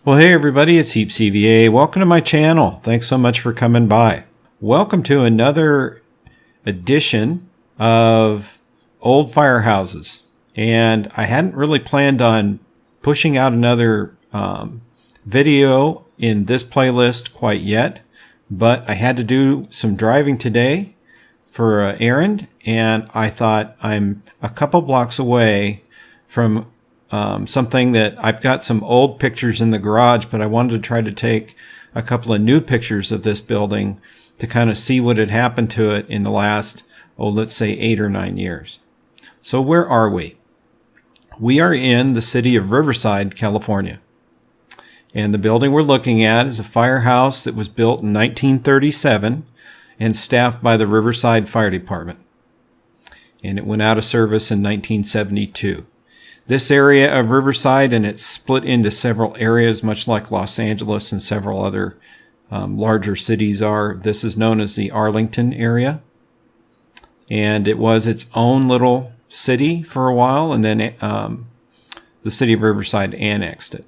Well, hey everybody, it's Heaps CVA. Welcome to my channel. Thanks so much for coming by. Welcome to another edition of old firehouses. And I hadn't really planned on pushing out another video in this playlist quite yet, but I had to do some driving today for an errand, and I thought I'm a couple blocks away from something that I've got some old pictures in the garage, but I wanted to try to take a couple of new pictures of this building to kind of see what had happened to it in the last, let's say 8 or 9 years. So where are we? We are in the city of Riverside, California. And the building we're looking at is a firehouse that was built in 1937 and staffed by the Riverside Fire Department. And it went out of service in 1972. This area of Riverside, and it's split into several areas, much like Los Angeles and several other larger cities are. This is known as the Arlington area. And it was its own little city for a while, and then the city of Riverside annexed it.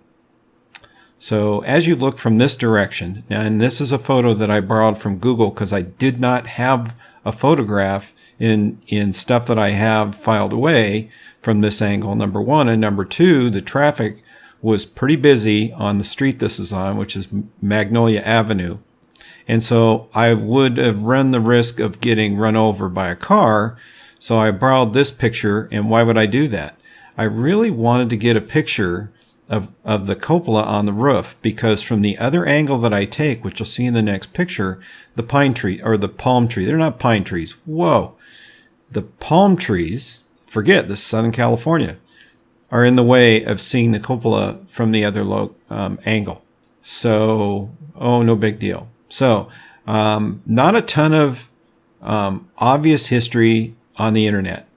So as you look from this direction, and this is a photo that I borrowed from Google because I did not have a photograph in stuff that I have filed away from this angle, number one. And number two, the traffic was pretty busy on the street this is on, which is Magnolia Avenue. And so I would have run the risk of getting run over by a car. So I borrowed this picture. And why would I do that? I really wanted to get a picture of the cupola on the roof, because from the other angle that I take, which you'll see in the next picture, the pine tree or the palm tree, they're not pine trees. Whoa. The palm trees, forget this is Southern California, are in the way of seeing the cupola from the other angle. So, no big deal. So, not a ton of obvious history on the internet.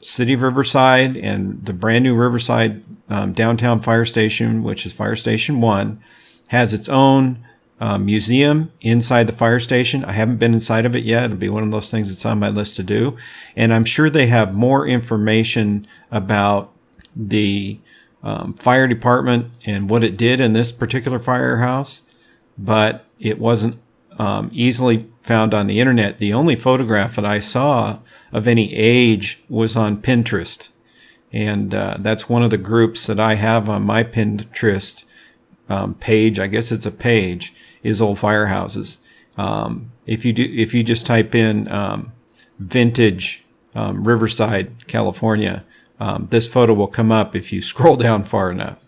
City of Riverside and the brand new Riverside downtown fire station, which is Fire Station 1, has its own museum inside the fire station. I haven't been inside of it yet. It'll be one of those things that's on my list to do. And I'm sure they have more information about the fire department and what it did in this particular firehouse, but it wasn't easily found on the internet. The only photograph that I saw of any age was on Pinterest. And that's one of the groups that I have on my Pinterest page. I guess it's a page, is old firehouses. If you just type in vintage Riverside, California, this photo will come up if you scroll down far enough.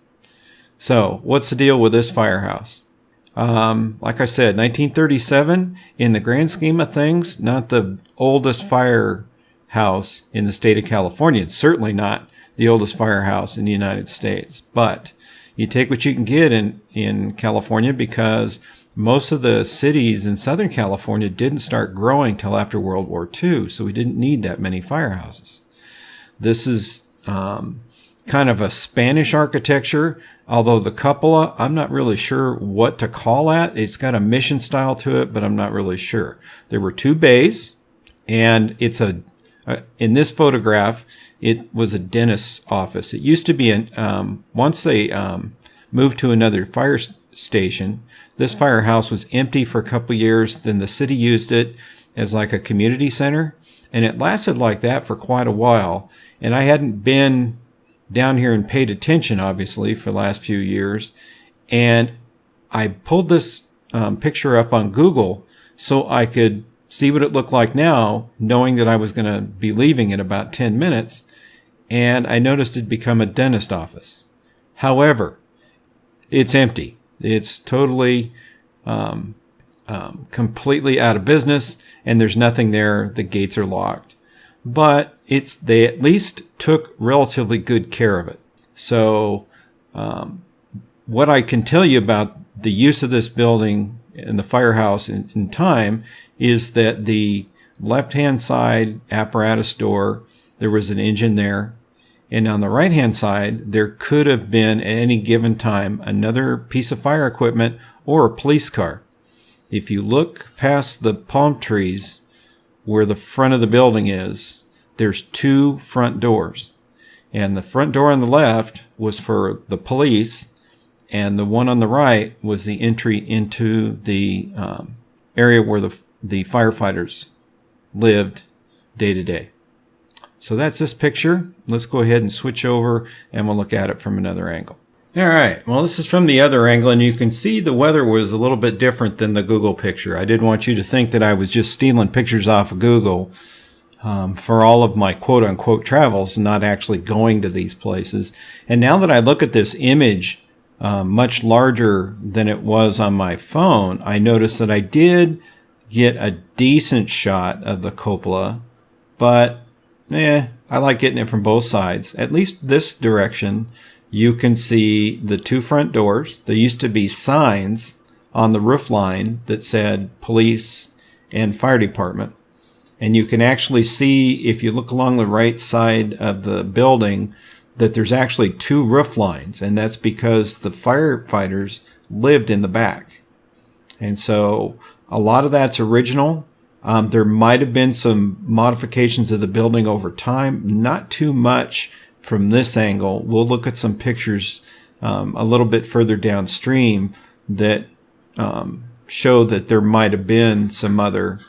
So what's the deal with this firehouse? Like I said, 1937, in the grand scheme of things, not the oldest firehouse in the state of California. It's certainly not the oldest firehouse in the United States, but you take what you can get in California, because most of the cities in Southern California didn't start growing till after World War II, so we didn't need that many firehouses. This is kind of a Spanish architecture, although the cupola, I'm not really sure what to call that. It's got a mission style to it, but I'm not really sure. There were 2 bays, and it's in this photograph, it was a dentist's office. It used to be once they moved to another fire station, this firehouse was empty for a couple of years. Then the city used it as like a community center, and it lasted like that for quite a while. And I hadn't been down here and paid attention, obviously, for the last few years. And I pulled this picture up on Google so I could see what it looked like now, knowing that I was going to be leaving in about 10 minutes. And I noticed it'd become a dentist office. However, it's empty. It's totally, completely out of business, and there's nothing there. The gates are locked. But they at least took relatively good care of it. So what I can tell you about the use of this building and the firehouse in time is that the left-hand side apparatus door, there was an engine there. And on the right-hand side, there could have been at any given time another piece of fire equipment or a police car. If you look past the palm trees where the front of the building is, there's 2 front doors. And the front door on the left was for the police, And the one on the right was the entry into the area where the firefighters lived day to day. So that's this picture. Let's go ahead and switch over and we'll look at it from another angle. All right, well, this is from the other angle, and you can see the weather was a little bit different than the Google picture. I didn't want you to think that I was just stealing pictures off of Google for all of my quote-unquote travels, not actually going to these places. And now that I look at this image much larger than it was on my phone, I notice that I did get a decent shot of the cupola, but I like getting it from both sides. At least this direction, you can see the two front doors. There used to be signs on the roof line that said police and fire department. And you can actually see, if you look along the right side of the building, that there's actually two roof lines. And that's because the firefighters lived in the back. And so a lot of that's original. There might have been some modifications of the building over time, not too much from this angle. We'll look at some pictures a little bit further downstream that show that there might have been some other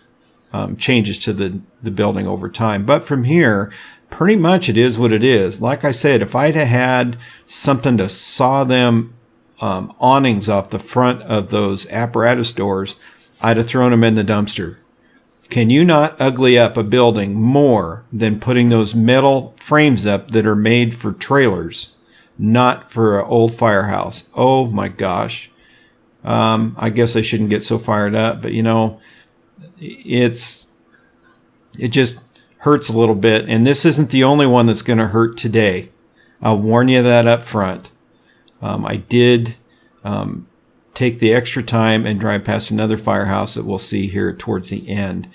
changes to the building over time. But from here, pretty much it is what it is. Like I said, if I'd have had something to saw them awnings off the front of those apparatus doors, I'd have thrown them in the dumpster. Can you not ugly up a building more than putting those metal frames up that are made for trailers, not for an old firehouse? Oh my gosh. I guess I shouldn't get so fired up, but it just hurts a little bit. And this isn't the only one that's going to hurt today. I'll warn you that up front. I did take the extra time and drive past another firehouse that we'll see here towards the end.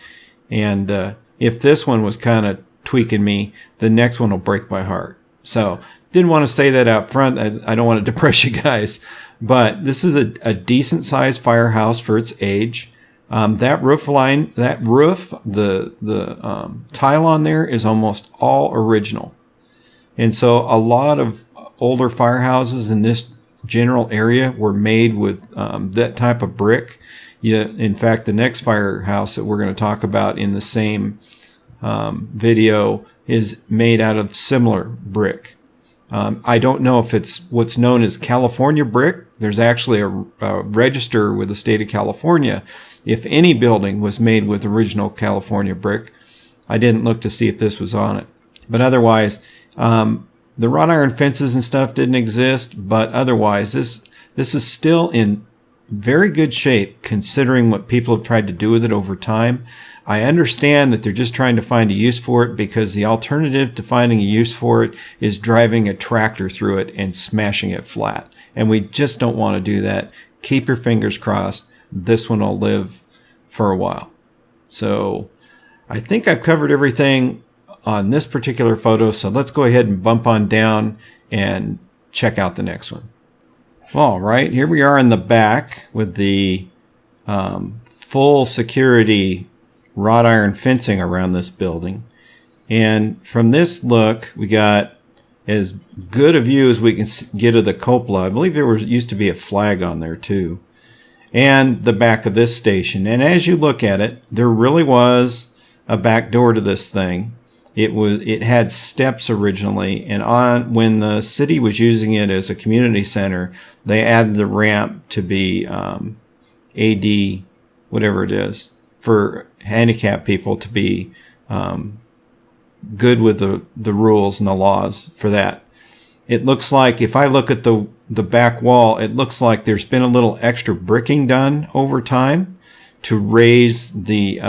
And if this one was kind of tweaking me, the next one will break my heart. So didn't want to say that out front. I don't want to depress you guys. But this is a decent sized firehouse for its age. That roof line, the tile on there is almost all original. And so a lot of older firehouses in this general area were made with that type of brick. In fact, the next firehouse that we're going to talk about in the same video is made out of similar brick. I don't know if it's what's known as California brick. There's actually a register with the state of California if any building was made with original California brick. I didn't look to see if this was on it. But otherwise, the wrought iron fences and stuff didn't exist, but otherwise, this is still in very good shape considering what people have tried to do with it over time. I understand that they're just trying to find a use for it because the alternative to finding a use for it is driving a tractor through it and smashing it flat. And we just don't want to do that. Keep your fingers crossed. This one will live for a while. So I think I've covered everything on this particular photo. So let's go ahead and bump on down and check out the next one. All right, here we are in the back with the full security wrought iron fencing around this building. And from this look, we got as good a view as we can get of the cupola. I believe there used to be a flag on there too. And the back of this station. And as you look at it, there really was a back door to this thing. It had steps originally, and when the city was using it as a community center, they added the ramp to be AD, whatever it is, for handicapped people to be good with the rules and the laws for that. It looks like, if I look at the back wall, it looks like there's been a little extra bricking done over time to raise the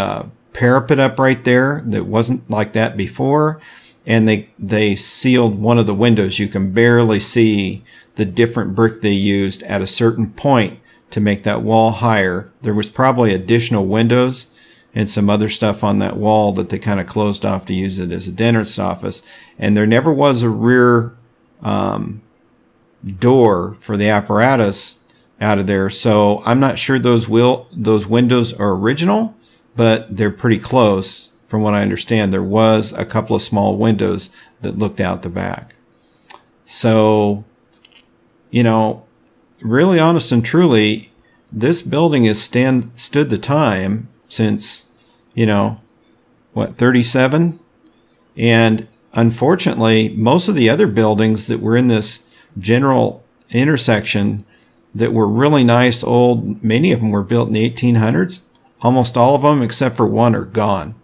parapet up right there that wasn't like that before. And they sealed one of the windows. You can barely see the different brick they used at a certain point to make that wall higher. There was probably additional windows and some other stuff on that wall that they kind of closed off to use it as a dentist's office. And there never was a rear door for the apparatus out of there. So I'm not sure those windows are original, but they're pretty close. From what I understand, there was a couple of small windows that looked out the back. So, really honest and truly, this building has stood the time since, 37? And unfortunately, most of the other buildings that were in this general intersection that were really nice old, many of them were built in the 1800s. Almost all of them, except for one, are gone.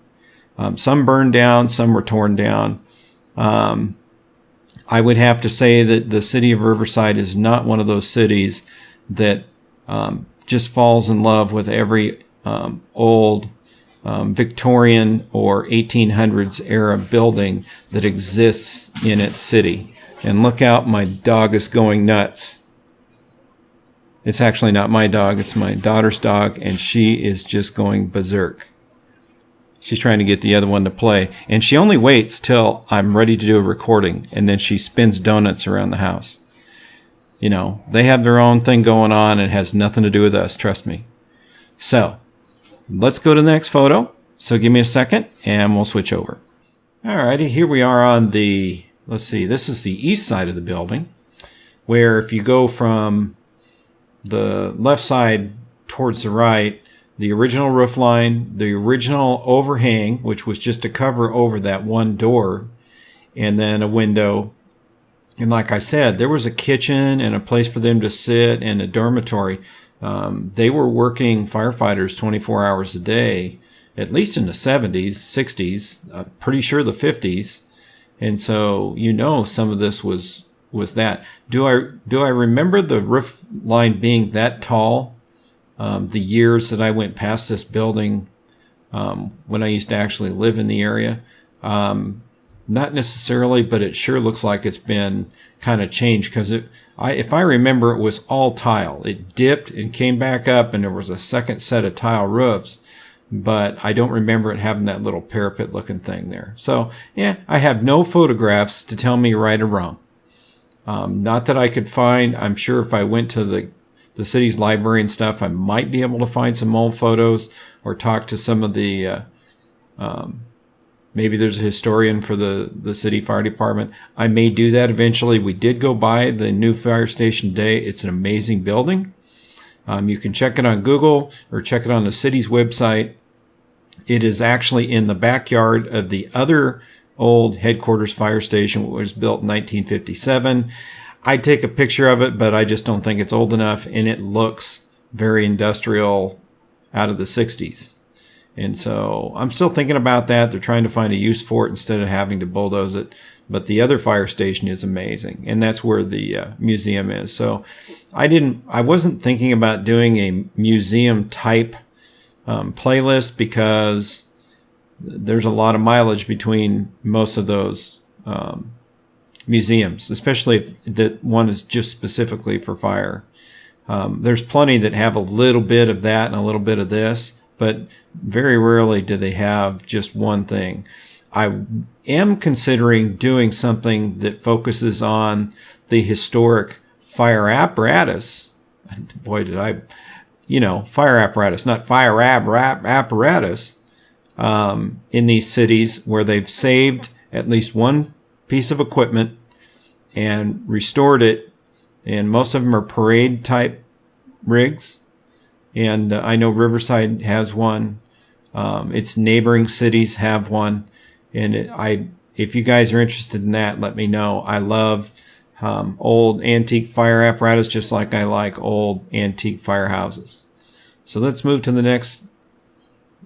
Some burned down, some were torn down. I would have to say that the city of Riverside is not one of those cities that just falls in love with every old Victorian or 1800s era building that exists in its city. And look out, my dog is going nuts. It's actually not my dog, it's my daughter's dog, and she is just going berserk. She's trying to get the other one to play, and she only waits till I'm ready to do a recording, and then she spins donuts around the house. They have their own thing going on, and it has nothing to do with us, trust me. So, let's go to the next photo. So give me a second, and we'll switch over. Alrighty, here we are on the, let's see, this is the east side of the building, where if you go from the left side towards the right, the original roof line, the original overhang, which was just a cover over that one door, and then a window. And like I said, there was a kitchen and a place for them to sit and a dormitory. They were working firefighters 24 hours a day, at least in the 70s, 60s, pretty sure the 50s. And so, some of this was that. Do I remember the roof line being that tall? The years that I went past this building when I used to actually live in the area. Not necessarily, but it sure looks like it's been kind of changed because if I remember, it was all tile. It dipped and came back up, and there was a second set of tile roofs, but I don't remember it having that little parapet looking thing there. So, yeah, I have no photographs to tell me right or wrong. Not that I could find. I'm sure if I went to the city's library and stuff, I might be able to find some old photos or talk to some of the, maybe there's a historian for the city fire department. I may do that eventually. We did go by the new fire station today. It's an amazing building. You can check it on Google or check it on the city's website. It is actually in the backyard of the other old headquarters fire station, which was built in 1957. I'd take a picture of it, but I just don't think it's old enough, and it looks very industrial out of the 60s. And so I'm still thinking about that. They're trying to find a use for it instead of having to bulldoze it. But the other fire station is amazing, and that's where the museum is. So I wasn't thinking about doing a museum type playlist because there's a lot of mileage between most of those museums, especially if that one is just specifically for fire. There's plenty that have a little bit of that and a little bit of this, but very rarely do they have just one thing. I am considering doing something that focuses on the historic fire apparatus. Boy, did I, fire apparatus, not fire apparatus, in these cities where they've saved at least one piece of equipment and restored it. And most of them are parade type rigs. And I know Riverside has one. Its neighboring cities have one. And if you guys are interested in that, let me know. I love old antique fire apparatus just like I like old antique firehouses. So let's move to the next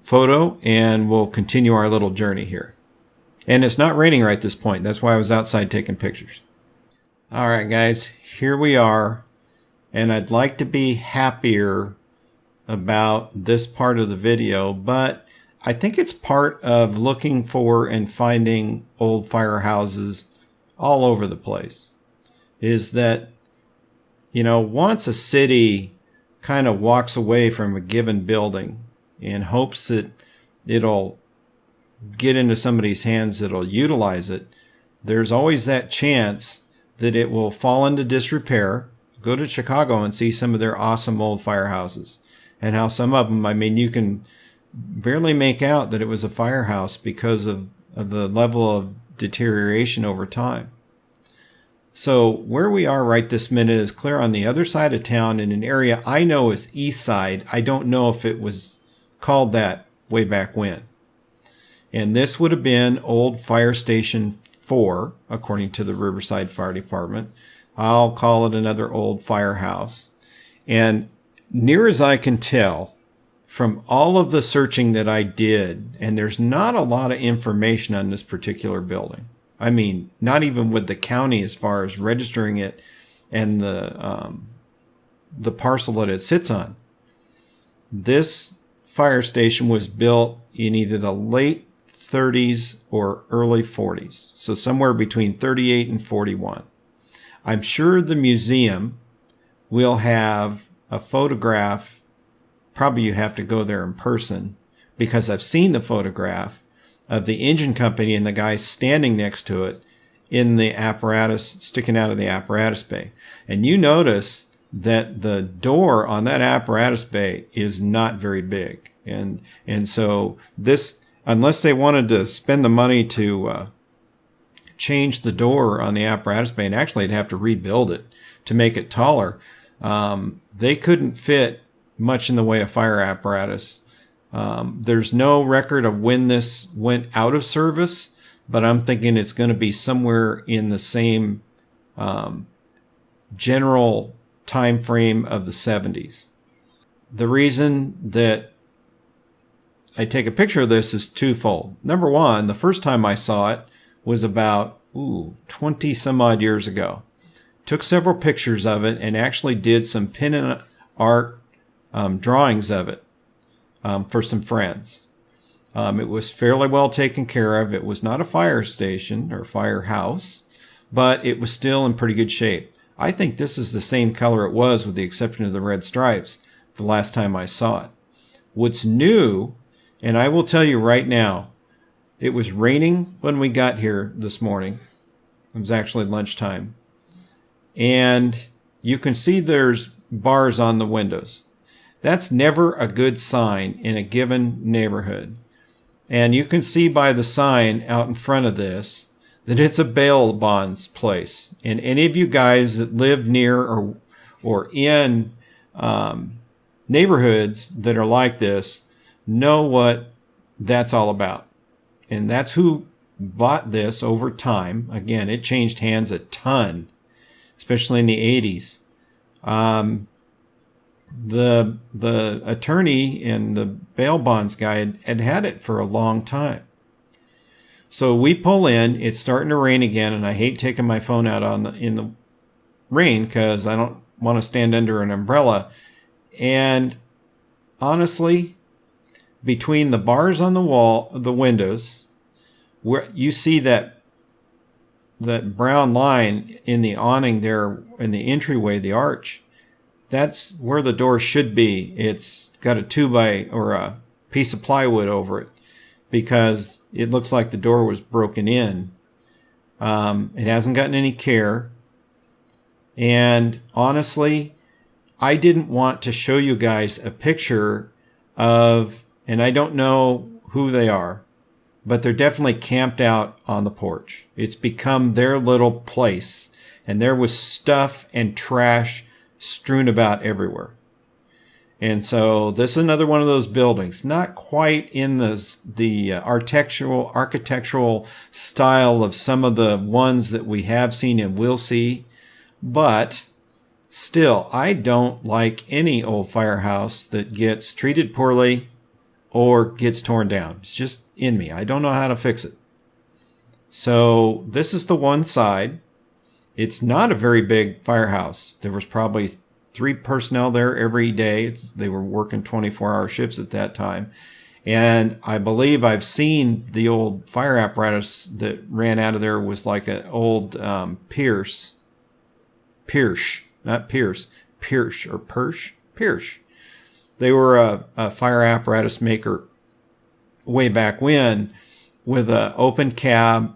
photo and we'll continue our little journey here. And it's not raining right at this point. That's why I was outside taking pictures. All right, guys, here we are. And I'd like to be happier about this part of the video, but I think it's part of looking for and finding old firehouses all over the place. Is that, once a city kind of walks away from a given building and hopes that it'll get into somebody's hands that'll utilize it, there's always that chance that it will fall into disrepair. Go to Chicago and see some of their awesome old firehouses and how some of them, you can barely make out that it was a firehouse because of the level of deterioration over time. So where we are right this minute is clear on the other side of town in an area I know is East Side. I don't know if it was called that way back when. And this would have been old Fire Station 4, according to the Riverside Fire Department. I'll call it another old firehouse. And near as I can tell, from all of the searching that I did, and there's not a lot of information on this particular building. I mean, not even with the county as far as registering it and the parcel that it sits on. This fire station was built in either the late 30s or early 40s, so somewhere between 38 and 41. I'm sure the museum will have a photograph. Probably you have to go there in person, because I've seen the photograph of the engine company and the guy standing next to it in the apparatus, sticking out of the apparatus bay. And you notice that the door on that apparatus bay is not very big. And so this, unless they wanted to spend the money to change the door on the apparatus bay, and actually they'd have to rebuild it to make it taller, they couldn't fit much in the way of fire apparatus. There's no record of when this went out of service, but I'm thinking it's going to be somewhere in the same general time frame of the 70s. The reason that I take a picture of this is twofold. Number one, the first time I saw it was about 20 some odd years ago. Took several pictures of it and actually did some pin and art drawings of it for some friends. It was fairly well taken care of. It was not a fire station or firehouse, but it was still in pretty good shape. I think this is the same color it was, with the exception of the red stripes, the last time I saw it. What's new, and I will tell you right now, it was raining when we got here this morning. It was actually lunchtime. And you can see there's bars on the windows. That's never a good sign in a given neighborhood. And you can see by the sign out in front of this that it's a bail bonds place. And any of you guys that live near or in neighborhoods that are like this know what that's all about. And that's who bought this over time. Again, it changed hands a ton, especially in the 80s. The attorney and the bail bonds guy had it for a long time. So we pull in, it's starting to rain again, and I hate taking my phone out in the rain because I don't want to stand under an umbrella. And honestly, between the bars on the wall, the windows, where you see that brown line in the awning there in the entryway, the arch, that's where the door should be. It's got a 2x or a piece of plywood over it because it looks like the door was broken in. It hasn't gotten any care. And honestly, I didn't want to show you guys a picture of, and I don't know who they are, but they're definitely camped out on the porch. It's become their little place. And there was stuff and trash strewn about everywhere. And so this is another one of those buildings, not quite in the architectural style of some of the ones that we have seen and will see, but still, I don't like any old firehouse that gets treated poorly or gets torn down. It's just in me. I don't know how to fix it. So this is the one side. It's not a very big firehouse. There was probably 3 personnel there every day. They were working 24-hour shifts at that time. And I believe I've seen the old fire apparatus that ran out of there was like an old Pierce. They were a fire apparatus maker way back when, with an open cab,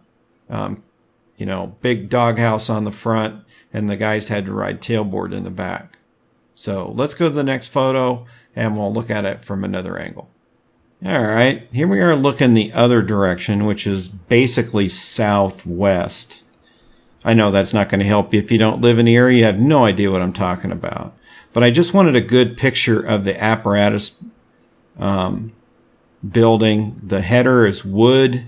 big doghouse on the front, and the guys had to ride tailboard in the back. So let's go to the next photo and we'll look at it from another angle. All right, here we are looking the other direction, which is basically southwest. I know that's not going to help you if you don't live in the area. You have no idea what I'm talking about. But I just wanted a good picture of the apparatus building. The header is wood.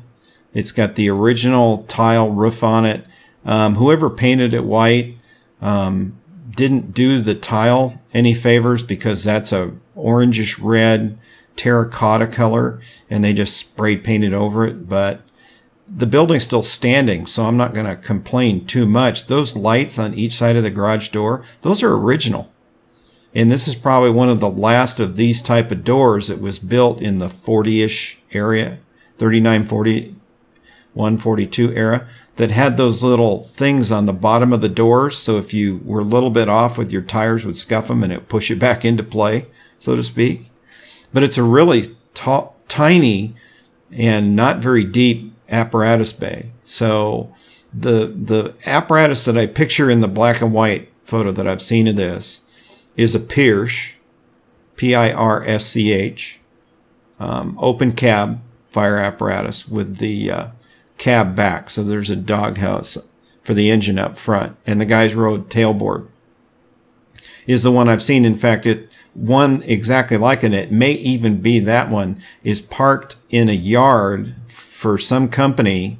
It's got the original tile roof on it. Whoever painted it white didn't do the tile any favors, because that's a orangish red terracotta color, and they just spray painted over it. But the building's still standing, so I'm not going to complain too much. Those lights on each side of the garage door, those are original. And this is probably one of the last of these type of doors that was built in the 40-ish area, 39, 40, 142 era, that had those little things on the bottom of the doors. So if you were a little bit off with your tires, would scuff them and it would push it back into play, so to speak. But it's a really tiny and not very deep apparatus bay. So the apparatus that I picture in the black and white photo that I've seen of this is a Pirsch, P-I-R-S-C-H, open cab fire apparatus with the cab back. So there's a doghouse for the engine up front, and the guy's rode tailboard is the one I've seen. In fact, one exactly like it may even be that one, is parked in a yard for some company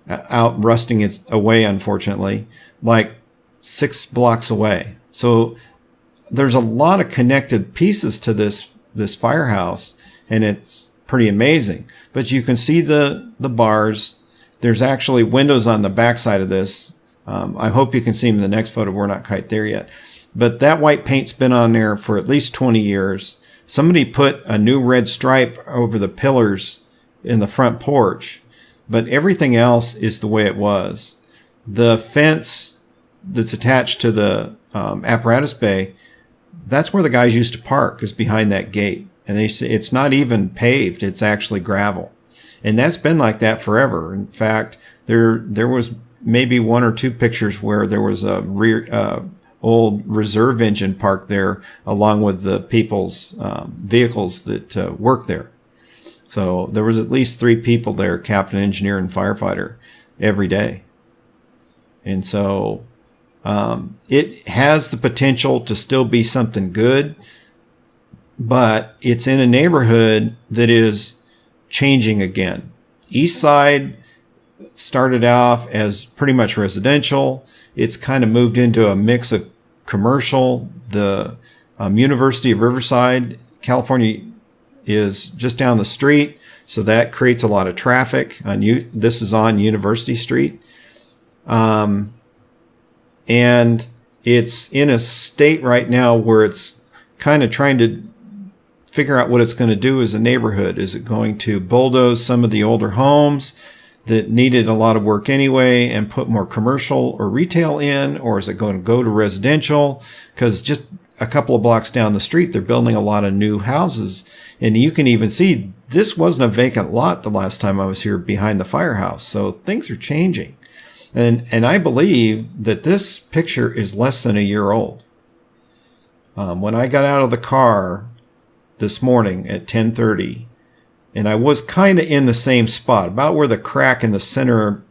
out rusting its away, unfortunately, like 6 blocks away. So there's a lot of connected pieces to this firehouse, and it's pretty amazing. But you can see the bars. There's actually windows on the backside of this. I hope you can see them in the next photo. We're not quite there yet. But that white paint's been on there for at least 20 years. Somebody put a new red stripe over the pillars in the front porch, but everything else is the way it was. The fence that's attached to the apparatus bay, that's where the guys used to park, is behind that gate. And it's not even paved, it's actually gravel. And that's been like that forever. In fact, there was maybe 1 or 2 pictures where there was a old reserve engine parked there along with the people's vehicles that work there. So there was at least 3 people there, captain, engineer, and firefighter, every day. And so it has the potential to still be something good, but it's in a neighborhood that is changing again. East Side started off as pretty much residential. It's kind of moved into a mix of commercial. The University of Riverside, California, is just down the street, so that creates a lot of traffic. This is on University Street. And it's in a state right now where it's kind of trying to figure out what it's going to do as a neighborhood. Is it going to bulldoze some of the older homes that needed a lot of work anyway and put more commercial or retail in, or is it going to go to residential? Because just a couple of blocks down the street, they're building a lot of new houses. And you can even see this wasn't a vacant lot the last time I was here behind the firehouse. So things are changing. And I believe that this picture is less than a year old. When I got out of the car this morning at 10:30, and I was kind of in the same spot, about where the crack in the center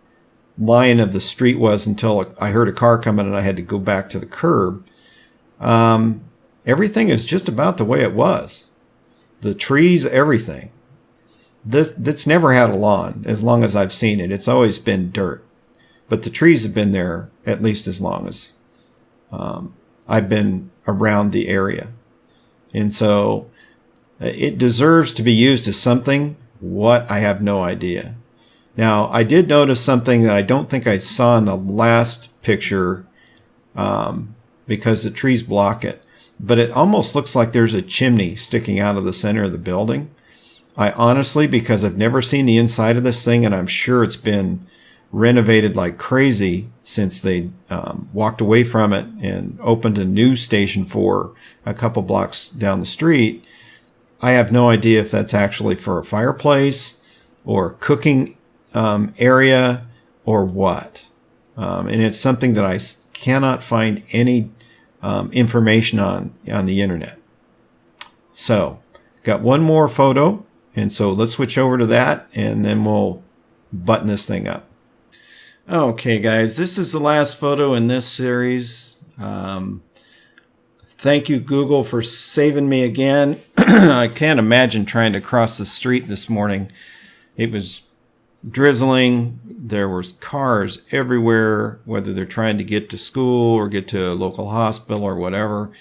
line of the street was, until I heard a car coming and I had to go back to the curb. Everything is just about the way it was. The trees, everything. That's never had a lawn as long as I've seen it. It's always been dirt. But the trees have been there at least as long as I've been around the area. And so it deserves to be used as something. What? I have no idea. Now, I did notice something that I don't think I saw in the last picture, because the trees block it. But it almost looks like there's a chimney sticking out of the center of the building. I honestly, because I've never seen the inside of this thing, and I'm sure it's been renovated like crazy since they walked away from it and opened a new Station 4 a couple blocks down the street. I have no idea if that's actually for a fireplace or cooking area or what. And it's something that I cannot find any information on the internet. So, got one more photo, and so let's switch over to that, and then we'll button this thing up. Okay, guys, this is the last photo in this series. Thank you, Google, for saving me again. I can't imagine trying to cross the street this morning. It was drizzling. There was cars everywhere, whether they're trying to get to school or get to a local hospital or whatever.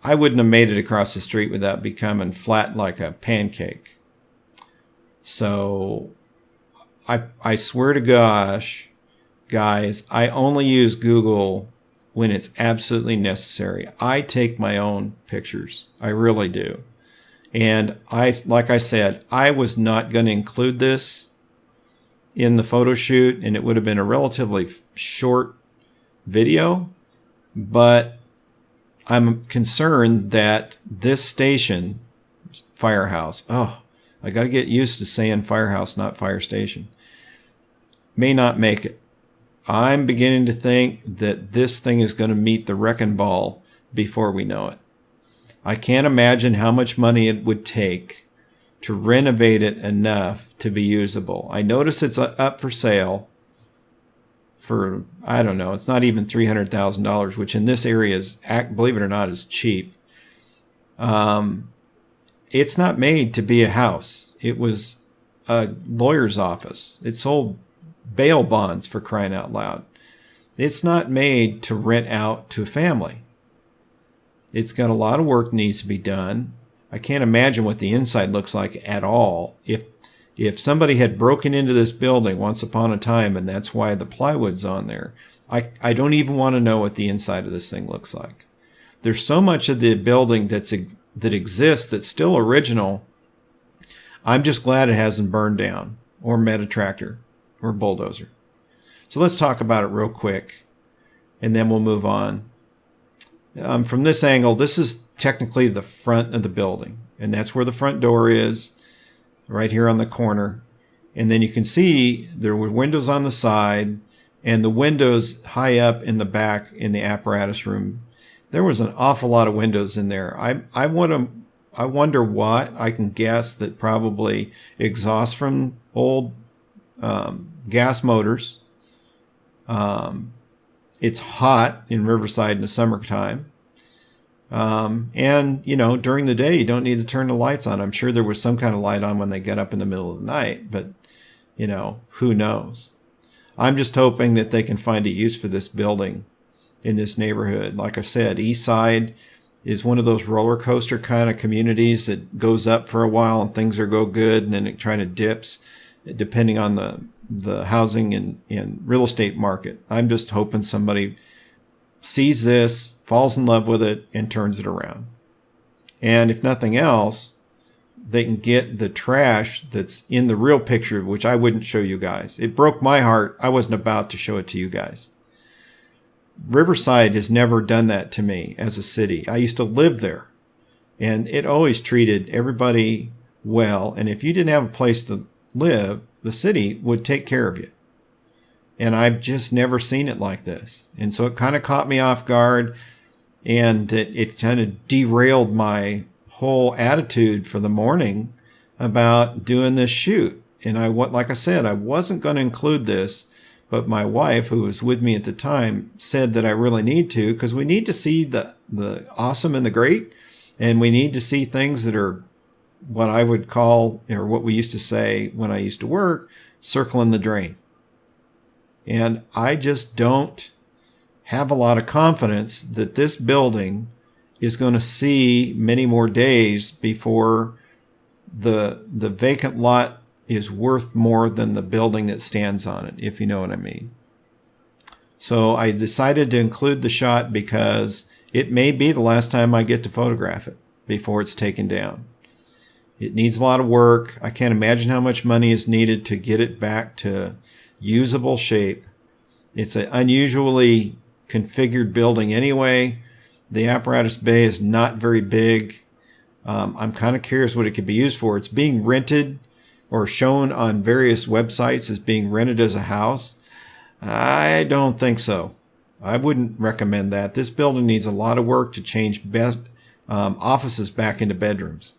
I wouldn't have made it across the street without becoming flat like a pancake. So I swear to gosh, guys, I only use Google when it's absolutely necessary. I take my own pictures. I really do. And like I said, I was not going to include this in the photo shoot, and it would have been a relatively short video, but I'm concerned that this station, Firehouse, I got to get used to saying Firehouse, not Fire Station, may not make it. I'm beginning to think that this thing is going to meet the wrecking ball before we know it. I can't imagine how much money it would take to renovate it enough to be usable. I notice it's up for sale for, I don't know, it's not even $300,000, which in this area is, believe it or not, is cheap. It's not made to be a house. It was a lawyer's office. It sold bail bonds, for crying out loud. It's not made to rent out to a family. It's got a lot of work needs to be done. I can't imagine what the inside looks like at all. If somebody had broken into this building once upon a time, and that's why the plywood's on there, I don't even want to know what the inside of this thing looks like. There's so much of the building that exists that's still original. I'm just glad it hasn't burned down or met a tractor or bulldozer. So let's talk about it real quick, and then we'll move on. From this angle, this is technically the front of the building, and that's where the front door is, right here on the corner. And then you can see there were windows on the side, and the windows high up in the back in the apparatus room. There was an awful lot of windows in there. I wonder what. I can guess that probably exhaust from old gas motors. It's hot in Riverside in the summertime. And, during the day, you don't need to turn the lights on. I'm sure there was some kind of light on when they get up in the middle of the night, but, who knows? I'm just hoping that they can find a use for this building in this neighborhood. Like I said, East Side is one of those roller coaster kind of communities that goes up for a while and things go good, and then it kind of dips depending on the housing and real estate market. I'm just hoping somebody sees this, falls in love with it, and turns it around. And if nothing else, they can get the trash that's in the real picture, which I wouldn't show you guys. It broke my heart. I wasn't about to show it to you guys. Riverside has never done that to me as a city. I used to live there, and it always treated everybody well. And if you didn't have a place to live, the city would take care of you. And I've just never seen it like this. And so it kind of caught me off guard, and it kind of derailed my whole attitude for the morning about doing this shoot. And like I said, I wasn't going to include this, but my wife, who was with me at the time, said that I really need to, because we need to see the awesome and the great, and we need to see things that are what I would call, or what we used to say when I used to work, circling the drain. And I just don't have a lot of confidence that this building is going to see many more days before the vacant lot is worth more than the building that stands on it, if you know what I mean. So I decided to include the shot because it may be the last time I get to photograph it before it's taken down. It needs a lot of work. I can't imagine how much money is needed to get it back to usable shape. It's an unusually configured building anyway. The apparatus bay is not very big. I'm kind of curious what it could be used for. It's being rented or shown on various websites as being rented as a house. I don't think so. I wouldn't recommend that. This building needs a lot of work to change offices back into bedrooms.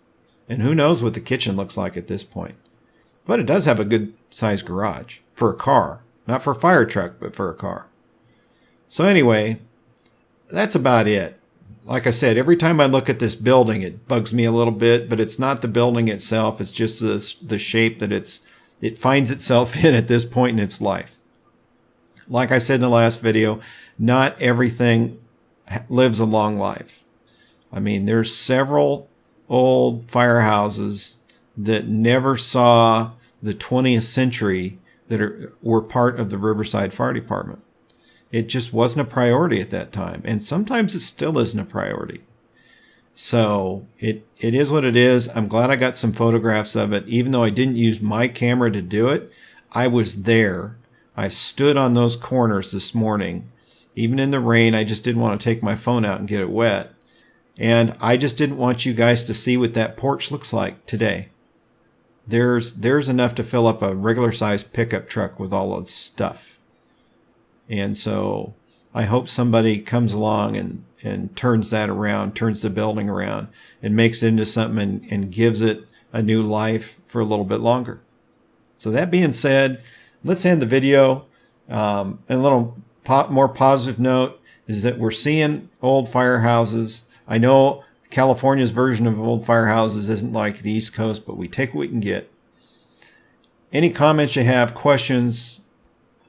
And who knows what the kitchen looks like at this point. But it does have a good sized garage for a car. Not for a fire truck, but for a car. So anyway, that's about it. Like I said, every time I look at this building, it bugs me a little bit, but it's not the building itself. It's just the shape that it finds itself in at this point in its life. Like I said in the last video, not everything lives a long life. I mean, there's several old firehouses that never saw the 20th century that were part of the Riverside Fire Department. It just wasn't a priority at that time. And sometimes it still isn't a priority. So it is what it is. I'm glad I got some photographs of it. Even though I didn't use my camera to do it, I was there. I stood on those corners this morning. Even in the rain, I just didn't want to take my phone out and get it wet. And I just didn't want you guys to see what that porch looks like today. There's enough to fill up a regular sized pickup truck with all of stuff. And so I hope somebody comes along and turns that around, turns the building around and makes it into something and gives it a new life for a little bit longer. So that being said, let's end the video. And a little more positive note is that we're seeing old firehouses. I know California's version of old firehouses isn't like the East Coast, but we take what we can get. Any comments you have, questions,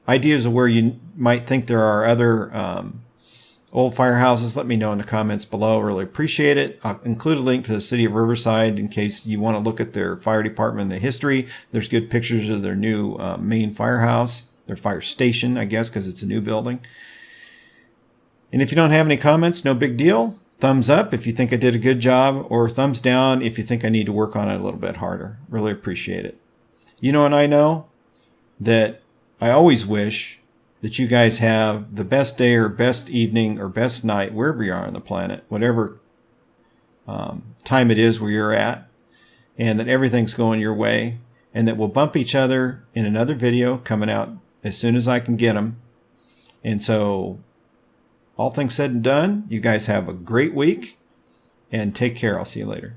ideas of where you might think there are other old firehouses, let me know in the comments below. Really appreciate it. I'll include a link to the city of Riverside in case you want to look at their fire department and the history. There's good pictures of their new main firehouse, their fire station, I guess, because it's a new building. And if you don't have any comments, no big deal. Thumbs up if you think I did a good job, or thumbs down if you think I need to work on it a little bit harder. Really appreciate it. You know, and I know that I always wish that you guys have the best day or best evening or best night, wherever you are on the planet, whatever time it is where you're at, and that everything's going your way, and that we'll bump each other in another video coming out as soon as I can get them. And so, all things said and done, you guys have a great week, and take care. I'll see you later.